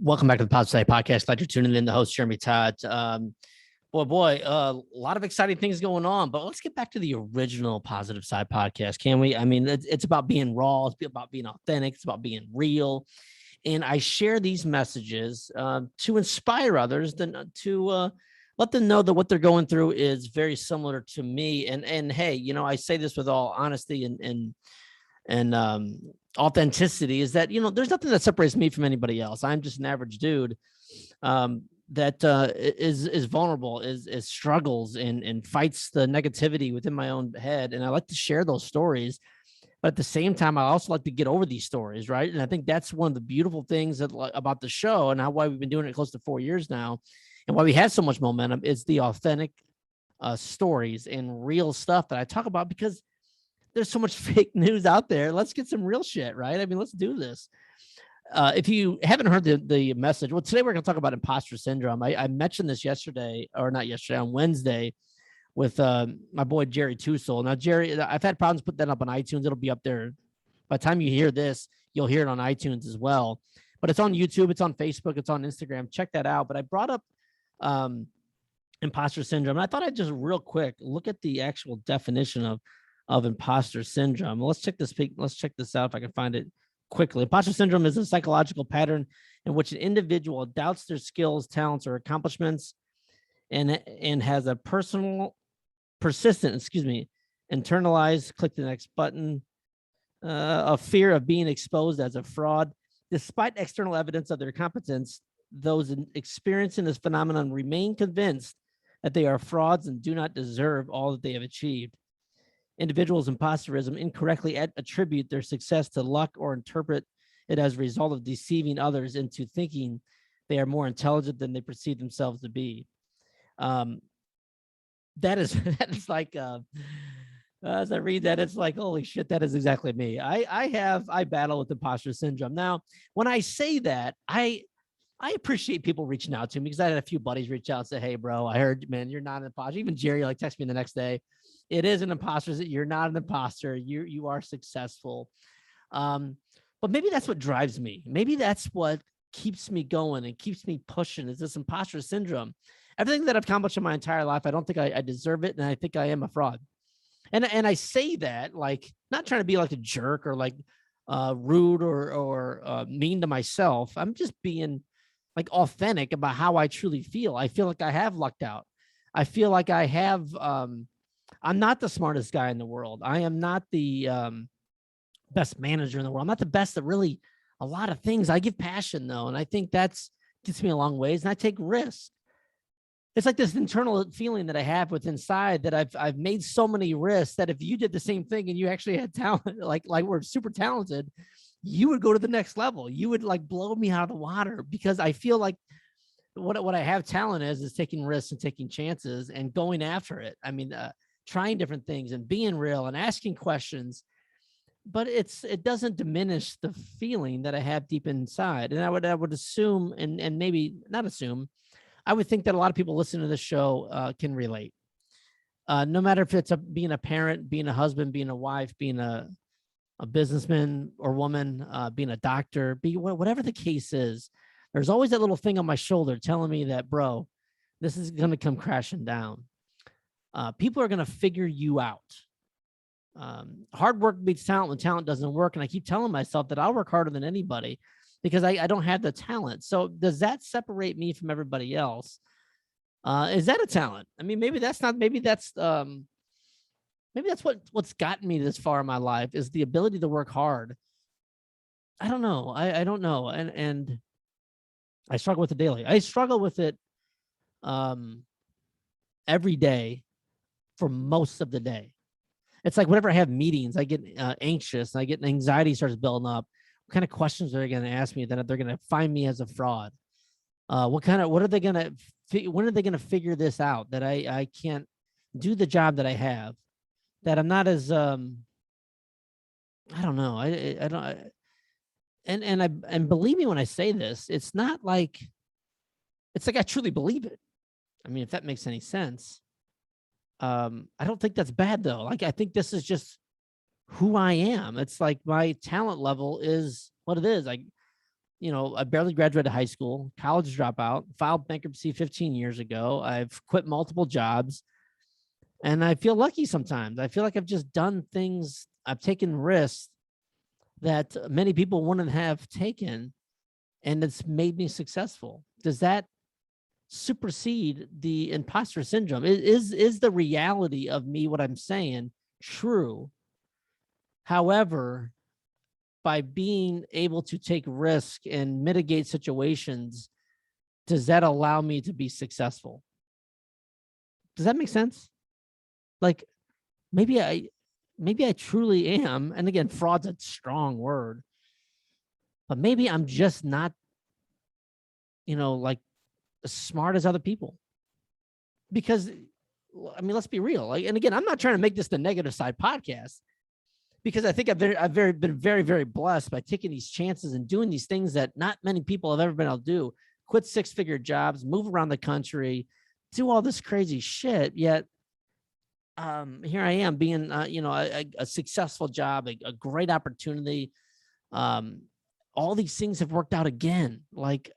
Welcome back to the Positive Side Podcast. Glad you're tuning in. The host, Jeremy Todd. A lot of exciting things going on, but let's get back to the original Positive Side Podcast, can we? I mean, it's about being raw. It's about being authentic. It's about being real. And I share these messages to inspire others, to let them know that what they're going through is very similar to me. And hey, you know, I say this with all honesty and authenticity, is that, you know, there's nothing that separates me from anybody else. I'm just an average dude that is vulnerable, is struggles and fights the negativity within my own head. And I like to share those stories, but at the same time, I also like to get over these stories, right? And I think that's one of the beautiful things about the show, and why we've been doing it close to 4 years now, and why we have so much momentum, is the authentic stories and real stuff that I talk about, because there's so much fake news out there. Let's get some real shit, right? I mean, let's do this. If you haven't heard the message, well, today we're going to talk about imposter syndrome. I mentioned this yesterday, or not yesterday, on Wednesday, with my boy Jerry Tusel. Now, Jerry, I've had problems putting that up on iTunes. It'll be up there. By the time you hear this, you'll hear it on iTunes as well. But it's on YouTube, it's on Facebook, it's on Instagram. Check that out. But I brought up imposter syndrome. And I thought I'd just real quick look at the actual definition of imposter syndrome. Let's check this out if I can find it quickly. Imposter syndrome is a psychological pattern in which an individual doubts their skills, talents, or accomplishments, and has a persistent, internalized, click the next button, a fear of being exposed as a fraud. Despite external evidence of their competence, those experiencing this phenomenon remain convinced that they are frauds and do not deserve all that they have achieved. Individuals imposterism incorrectly attribute their success to luck, or interpret it as a result of deceiving others into thinking they are more intelligent than they perceive themselves to be. That is like, as I read that, it's like, holy shit, that is exactly me. I battle with imposter syndrome. Now, when I say that, I appreciate people reaching out to me, because I had a few buddies reach out and say, hey, bro, I heard, man, you're not an imposter. Even Jerry like texted me the next day. It is an imposter. You're not an imposter. You are successful. But maybe that's what drives me. Maybe that's what keeps me going and keeps me pushing, is this imposter syndrome. Everything that I've accomplished in my entire life, I don't think I deserve it. And I think I am a fraud. And I say that, like, not trying to be like a jerk or like rude or mean to myself. I'm just being like authentic about how I truly feel. I feel like I have lucked out. I feel like I have, I'm not the smartest guy in the world. I am not the best manager in the world. I'm not the best at really a lot of things. I give passion though. And I think that's gets me a long ways, and I take risks. It's like this internal feeling that I have with inside that I've made so many risks that if you did the same thing and you actually had talent, like we're super talented, you would go to the next level. You would like blow me out of the water, because I feel like what I have talent is taking risks and taking chances and going after it. I mean, trying different things and being real and asking questions, but it doesn't diminish the feeling that I have deep inside. And I would assume, and maybe not assume, I would think that a lot of people listening to this show can relate. No matter if it's being a parent, being a husband, being a wife, being a businessman or woman, being a doctor, whatever the case is, there's always that little thing on my shoulder telling me that, bro, this is going to come crashing down. People are going to figure you out. Hard work beats talent when talent doesn't work. And I keep telling myself that I'll work harder than anybody, because I don't have the talent. So does that separate me from everybody else? Is that a talent? I mean, maybe that's what's gotten me this far in my life, is the ability to work hard. I don't know. I don't know. And I struggle with it daily. I struggle with it every day for most of the day. It's like whenever I have meetings, I get anxious, and I get anxiety starts building up. What kind of questions are they going to ask me that they're going to find me as a fraud? When are they going to figure this out, that I can't do the job that I have, that I'm not as, I don't know. I don't, and believe me when I say this, it's not like, it's like I truly believe it. I mean, if that makes any sense. I don't think that's bad though. Like, I think this is just who I am. It's like my talent level is what it is. Like, I barely graduated high school, college dropout, filed bankruptcy 15 years ago. I've quit multiple jobs, and I feel lucky sometimes. I feel like I've just done things, I've taken risks that many people wouldn't have taken, and it's made me successful. Does that supersede the imposter syndrome? Is the reality of me, what I'm saying, true? However, by being able to take risk and mitigate situations, does that allow me to be successful? Does that make sense? Like maybe I truly am. And again, fraud's a strong word, but maybe I'm just not, like as smart as other people. Because I mean, let's be real. Like, and again, I'm not trying to make this the negative side podcast, because I think I've been very, very blessed by taking these chances and doing these things that not many people have ever been able to do. Quit 6-figure jobs, move around the country, do all this crazy shit. Yet here I am being, a successful job, a great opportunity. All these things have worked out again. Like,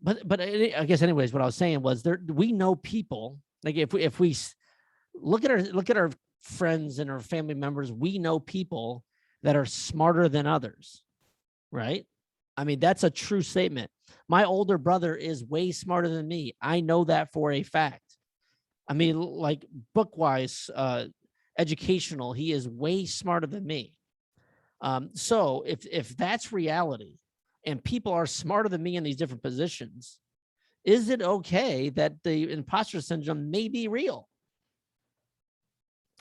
but I guess anyways, what I was saying was we know people, like if we look at our friends and our family members, we know people that are smarter than others, right? I mean, that's a true statement. My older brother is way smarter than me. I know that for a fact. I mean, like book-wise, educational, he is way smarter than me. So if that's reality and people are smarter than me in these different positions, is it okay that the imposter syndrome may be real?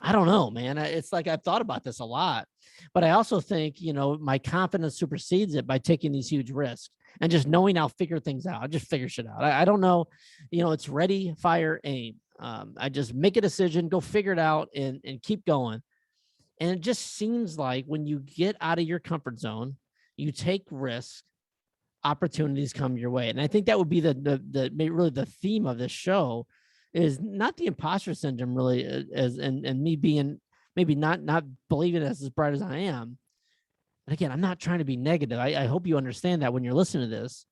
I don't know, man. It's like I've thought about this a lot, but I also think, my confidence supersedes it by taking these huge risks and just knowing I'll figure things out. I'll just figure shit out. I don't know, it's ready, fire, aim. I just make a decision, go figure it out, and keep going. And it just seems like when you get out of your comfort zone, you take risks, opportunities come your way. And I think that would be really the theme of this show, is not the imposter syndrome really, and me being maybe not believing it as bright as I am. And again, I'm not trying to be negative. I hope you understand that when you're listening to this.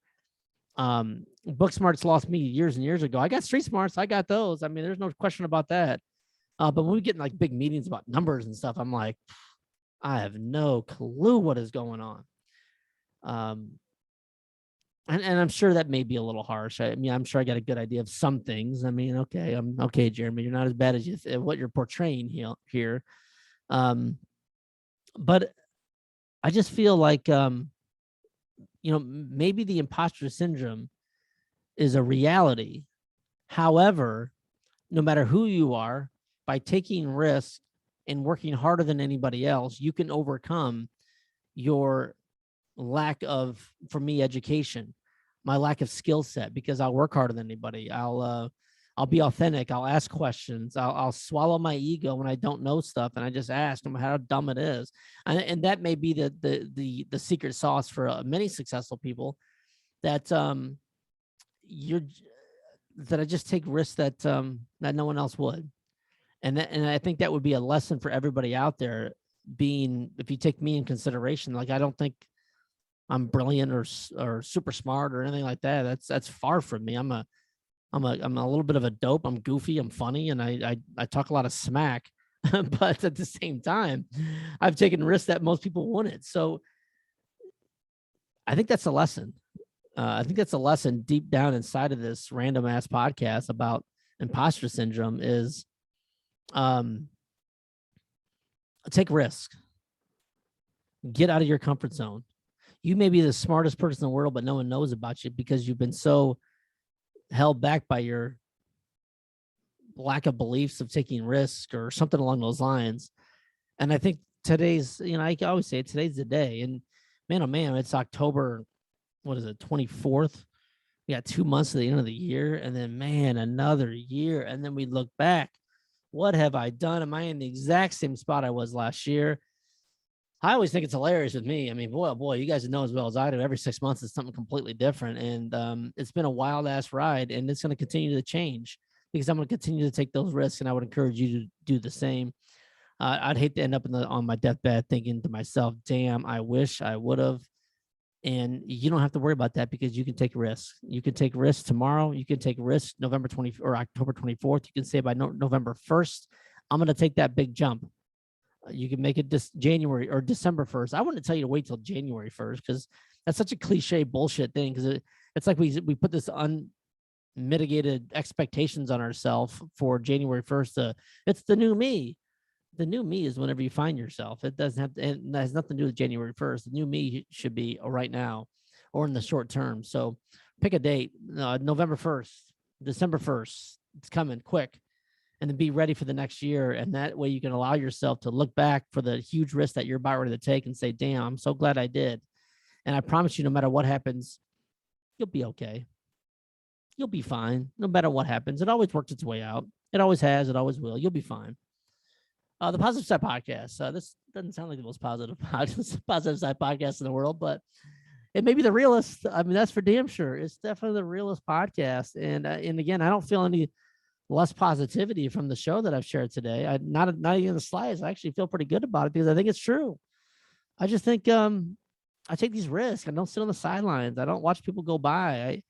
Book smarts lost me years and years ago. I got street smarts. I got those. I mean, there's no question about that. But when we get in like big meetings about numbers and stuff, I'm like, I have no clue what is going on. And I'm sure that may be a little harsh. I mean, I'm sure I got a good idea of some things. I mean, I'm okay, Jeremy. You're not as bad as what you're portraying here. But I just feel like, maybe the imposter syndrome is a reality. However, no matter who you are, by taking risks and working harder than anybody else, you can overcome your lack of, for me, education, my lack of skill set, because I'll work harder than anybody. I'll be authentic. I'll ask questions. I'll swallow my ego when I don't know stuff, and I just ask no matter how dumb it is. And that may be the secret sauce for many successful people, that I just take risks that no one else would. And I think that would be a lesson for everybody out there, if you take me in consideration. Like, I don't think I'm brilliant or super smart or anything like that. That's far from me. I'm a little bit of a dope. I'm goofy. I'm funny, and I talk a lot of smack. But at the same time, I've taken risks that most people wouldn't. So I think that's a lesson. I think that's a lesson deep down inside of this random ass podcast about imposter syndrome is, take risk. Get out of your comfort zone. You may be the smartest person in the world, but no one knows about you because you've been so held back by your lack of beliefs of taking risk or something along those lines. And I think today's, I always say today's the day. And man, oh man, it's October, what is it, 24th? We got 2 months to the end of the year, and then, man, another year. And then we look back. What have I done? Am I in the exact same spot I was last year? I always think it's hilarious with me. I mean, boy, you guys know as well as I do. Every 6 months is something completely different. And it's been a wild ass ride, and it's going to continue to change because I'm going to continue to take those risks, and I would encourage you to do the same. I'd hate to end up on my deathbed thinking to myself, damn, I wish I would have And you don't have to worry about that because you can take risks. You can take risks tomorrow. You can take risks November 20 or October 24th. You can say by November 1st, I'm going to take that big jump. You can make it this January or December 1st. I wouldn't tell you to wait till January 1st because that's such a cliche bullshit thing. Because it's like we put this unmitigated expectations on ourselves for January 1st. It's the new me. The new me is whenever you find yourself. It doesn't have to, and that has nothing to do with January 1st. The new me should be right now or in the short term. So pick a date, November 1st, December 1st. It's coming quick. And then be ready for the next year. And that way you can allow yourself to look back for the huge risk that you're about ready to take and say, damn, I'm so glad I did. And I promise you, no matter what happens, you'll be okay. You'll be fine. No matter what happens. It always works its way out. It always has. It always will. You'll be fine. The Positive Side Podcast. This doesn't sound like the most positive side podcast in the world, but it may be the realest. I mean, that's for damn sure. It's definitely the realest podcast. And again, I don't feel any less positivity from the show that I've shared today. Not even the slightest. I actually feel pretty good about it because I think it's true. I just think I take these risks. I don't sit on the sidelines. I don't watch people go by.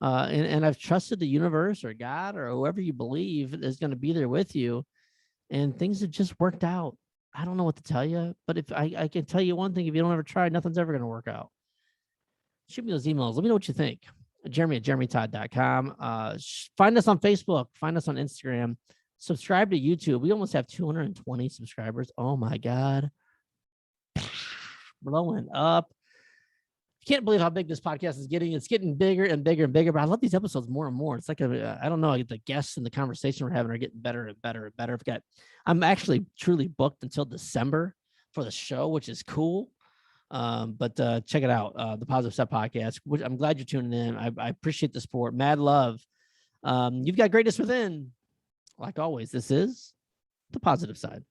And I've trusted the universe or God or whoever you believe is going to be there with you. And things have just worked out. I don't know what to tell you, but if I can tell you one thing, if you don't ever try, nothing's ever going to work out. Shoot me those emails. Let me know what you think. Jeremy@jeremytodd.com. Find us on Facebook. Find us on Instagram. Subscribe to YouTube. We almost have 220 subscribers. Oh my God. Blowing up. Can't believe how big this podcast is getting. It's getting bigger and bigger and bigger, but I love these episodes more and more. It's like, I don't know, the guests and the conversation we're having are getting better and better and better. I'm actually truly booked until December for the show, which is cool. But check it out, the Positive Side Podcast, which I'm glad you're tuning in. I appreciate the support. Mad love. You've got greatness within. Like always, this is the Positive Side.